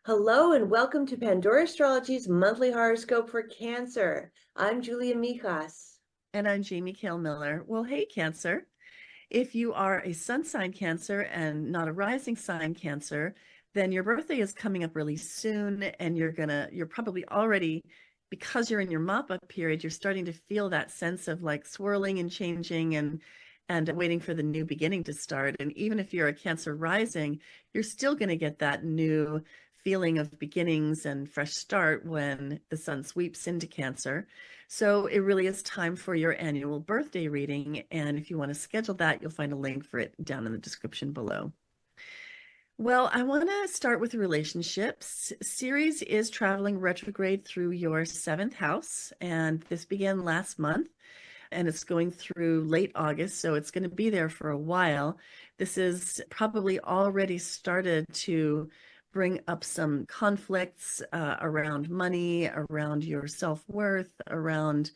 Hello and welcome to Pandora Astrology's monthly horoscope for Cancer. I'm Julia Mikas. And I'm Jamie Kale Miller. Well, hey, Cancer. If you are a sun sign Cancer and not a rising sign Cancer, then your birthday is coming up really soon, and you're probably already, because you're in your mop-up period, you're starting to feel that sense of like swirling and changing and waiting for the new beginning to start. And even if you're a Cancer rising, you're still going to get that new feeling of beginnings and fresh start when the sun sweeps into Cancer. So it really is time for your annual birthday reading. And if you want to schedule that, you'll find a link for it down in the description below. Well, I want to start with relationships. Ceres is traveling retrograde through your seventh house, and this began last month and it's going through late August, so it's going to be there for a while. This is probably already started to bring up some conflicts around money, around your self-worth, around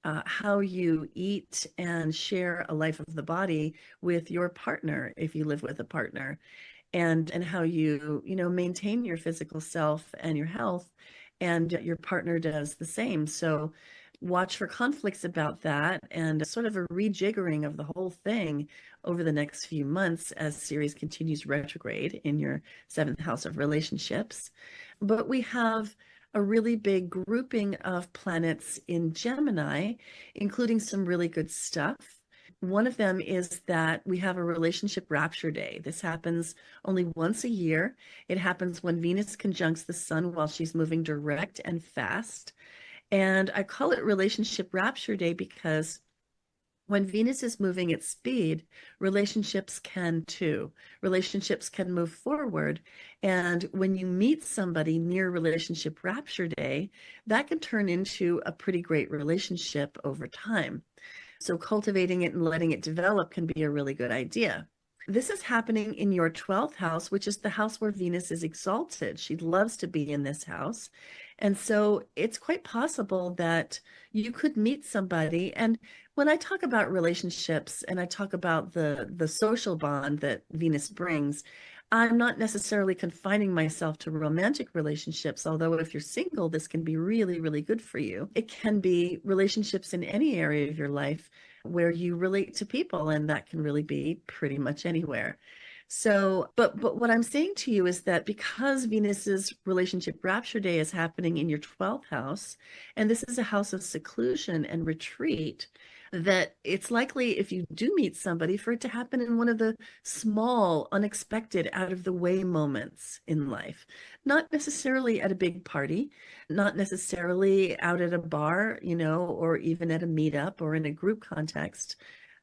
how you eat and share a life of the body with your partner if you live with a partner, and how you maintain your physical self and your health, and your partner does the same. So watch for conflicts about that and sort of a rejiggering of the whole thing over the next few months as Ceres continues retrograde in your seventh house of relationships. But we have a really big grouping of planets in Gemini, including some really good stuff. One of them is that we have a relationship rapture day. This happens only once a year. It happens when Venus conjuncts the sun while she's moving direct and fast. And I call it relationship rapture day because when Venus is moving at speed, relationships can too. Relationships can move forward. And when you meet somebody near relationship rapture day, that can turn into a pretty great relationship over time. So cultivating it and letting it develop can be a really good idea. This is happening in your 12th house, which is the house where Venus is exalted. She loves to be in this house. And so it's quite possible that you could meet somebody. And when I talk about relationships and I talk about the social bond that Venus brings, I'm not necessarily confining myself to romantic relationships, although if you're single, this can be really, really good for you. It can be relationships in any area of your life where you relate to people, and that can really be pretty much anywhere. So, but what I'm saying to you is that because Venus's relationship rapture day is happening in your 12th house, and this is a house of seclusion and retreat, that it's likely if you do meet somebody for it to happen in one of the small, unexpected, out of the way moments in life. Not necessarily at a big party, not necessarily out at a bar, or even at a meetup or in a group context,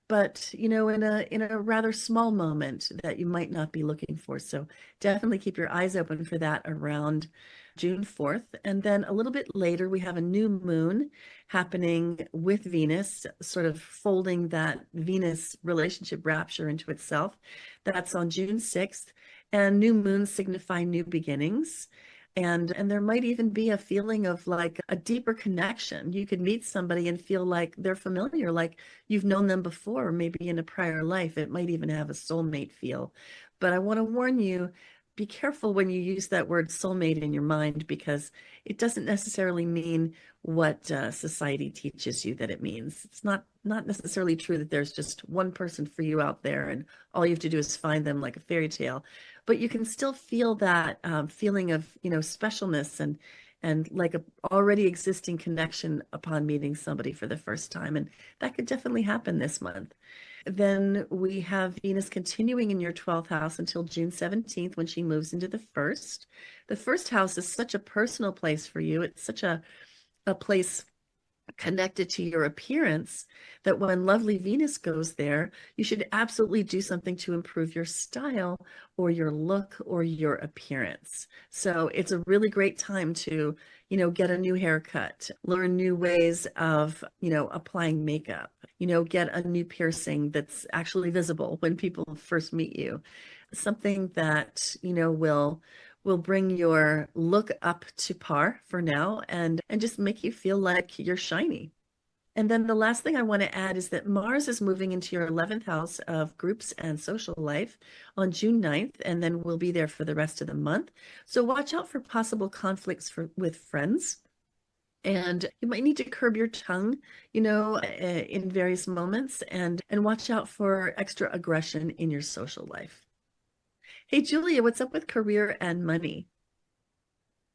but in a rather small moment that you might not be looking for. So definitely keep your eyes open for that around June 4th. And then a little bit later, we have a new moon happening with Venus, sort of folding that Venus relationship rapture into itself. That's on June 6th. And new moons signify new beginnings. And there might even be a feeling of like a deeper connection. You could meet somebody and feel like they're familiar, like you've known them before, maybe in a prior life. It might even have a soulmate feel. But I want to warn you, be careful when you use that word soulmate in your mind, because it doesn't necessarily mean what society teaches you that it means. It's not necessarily true that there's just one person for you out there and all you have to do is find them like a fairy tale. But you can still feel that feeling of specialness and like a already existing connection upon meeting somebody for the first time, and that could definitely happen this month. Then we have Venus continuing in your 12th house until June 17th when she moves into the first. The first house is such a personal place for you. It's such a place connected to your appearance that when lovely Venus goes there, you should absolutely do something to improve your style or your look or your appearance. So it's a really great time to, get a new haircut, learn new ways of, applying makeup, get a new piercing that's actually visible when people first meet you. Something that, will bring your look up to par for now and just make you feel like you're shiny. And then the last thing I want to add is that Mars is moving into your 11th house of groups and social life on June 9th, and then we'll be there for the rest of the month. So watch out for possible conflicts with friends. And you might need to curb your tongue, in various moments and watch out for extra aggression in your social life. Hey, Julia, what's up with career and money?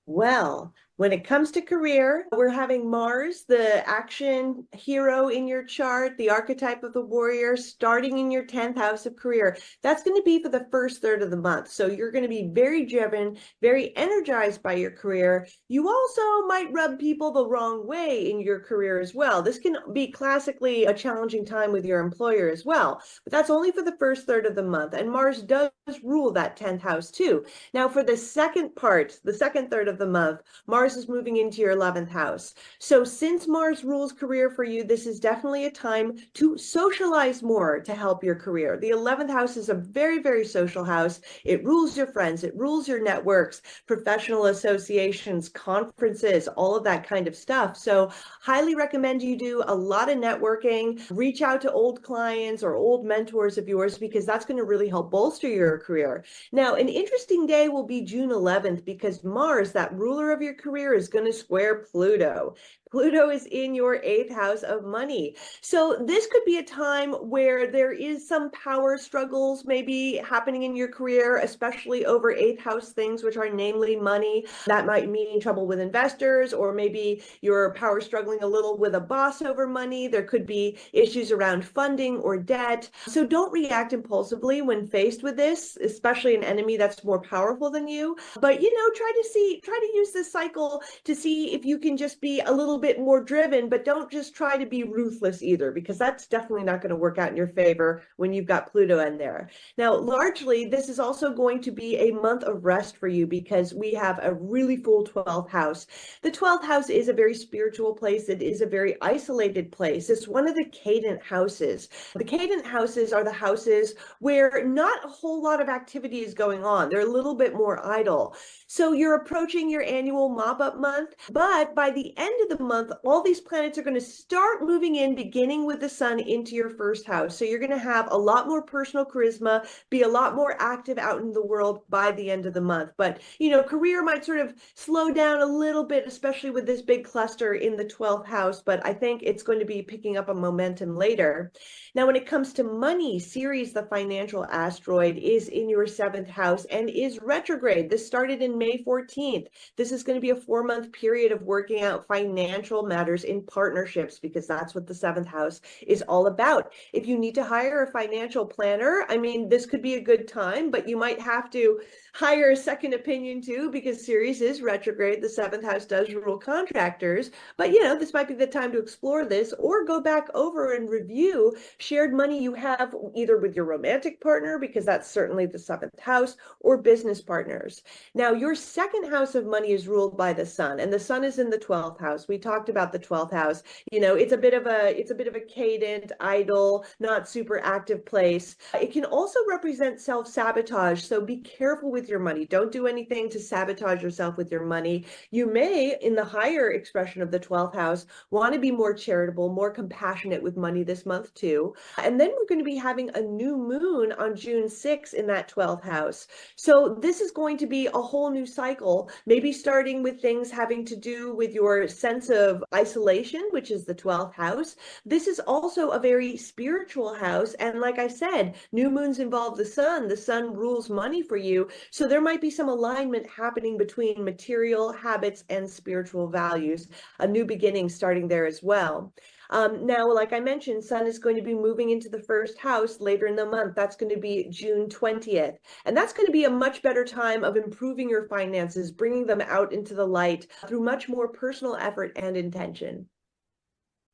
Well, when it comes to career, we're having Mars, the action hero in your chart, the archetype of the warrior, starting in your 10th house of career. That's going to be for the first third of the month. So you're going to be very driven, very energized by your career. You also might rub people the wrong way in your career as well. This can be classically a challenging time with your employer as well, but that's only for the first third of the month. And Mars does rule that 10th house too. Now, for the second part, the second third of the month, Mars is moving into your 11th house. So since Mars rules career for you, this is definitely a time to socialize more to help your career. The 11th house is a very, very social house. It rules your friends, it rules your networks, professional associations, conferences, all of that kind of stuff. So highly recommend you do a lot of networking, reach out to old clients or old mentors of yours, because that's going to really help bolster your career. Now, an interesting day will be June 11th, because Mars, that ruler of your career, is going to square Pluto. Pluto is in your 8th house of money. So this could be a time where there is some power struggles maybe happening in your career, especially over 8th house things, which are namely money. That might mean trouble with investors, or maybe you're power struggling a little with a boss over money. There could be issues around funding or debt. So don't react impulsively when faced with this, especially an enemy that's more powerful than you. But, try to use this cycle to see if you can just be a little bit more driven, but don't just try to be ruthless either, because that's definitely not going to work out in your favor when you've got Pluto in there. Now, largely, this is also going to be a month of rest for you, because we have a really full 12th house. The 12th house is a very spiritual place. It is a very isolated place. It's one of the cadent houses. The cadent houses are the houses where not a whole lot of activity is going on. They're a little bit more idle. So you're approaching your annual mop-up month, but by the end of the month, all these planets are going to start moving in, beginning with the sun, into your first house. So you're going to have a lot more personal charisma, be a lot more active out in the world by the end of the month. But, career might sort of slow down a little bit, especially with this big cluster in the 12th house, but I think it's going to be picking up a momentum later. Now, when it comes to money, Ceres, the financial asteroid, is in your 7th house and is retrograde. This started in May 14th. This is going to be a 4-month period of working out financial matters in partnerships, because that's what the 7th house is all about. If you need to hire a financial planner, I mean, this could be a good time, but you might have to hire a second opinion too, because Ceres is retrograde. The 7th house does rule contractors, but this might be the time to explore this, or go back over and review shared money you have either with your romantic partner, because that's certainly the 7th house, or business partners. Now, your 2nd house of money is ruled by the sun, and the sun is in the 12th house. We talked about the 12th house. It's a bit of a cadent, idle, not super active place. It can also represent self-sabotage, so be careful with your money. Don't do anything to sabotage yourself with your money. You may, in the higher expression of the 12th house, want to be more charitable, more compassionate with money this month too. And then we're going to be having a new moon on June 6th in that 12th house. So this is going to be a whole new cycle, maybe starting with things having to do with your sense of isolation, which is the 12th house. This is also a very spiritual house. And like I said, new moons involve the sun. The sun rules money for you. So there might be some alignment happening between material habits and spiritual values, a new beginning starting there as well. Now, like I mentioned, Sun is going to be moving into the first house later in the month. That's going to be June 20th. And that's going to be a much better time of improving your finances, bringing them out into the light through much more personal effort and intention.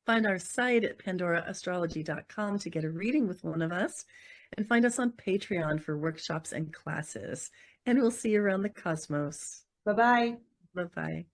Find our site at pandoraastrology.com to get a reading with one of us, and find us on Patreon for workshops and classes. And we'll see you around the cosmos. Bye-bye. Bye-bye.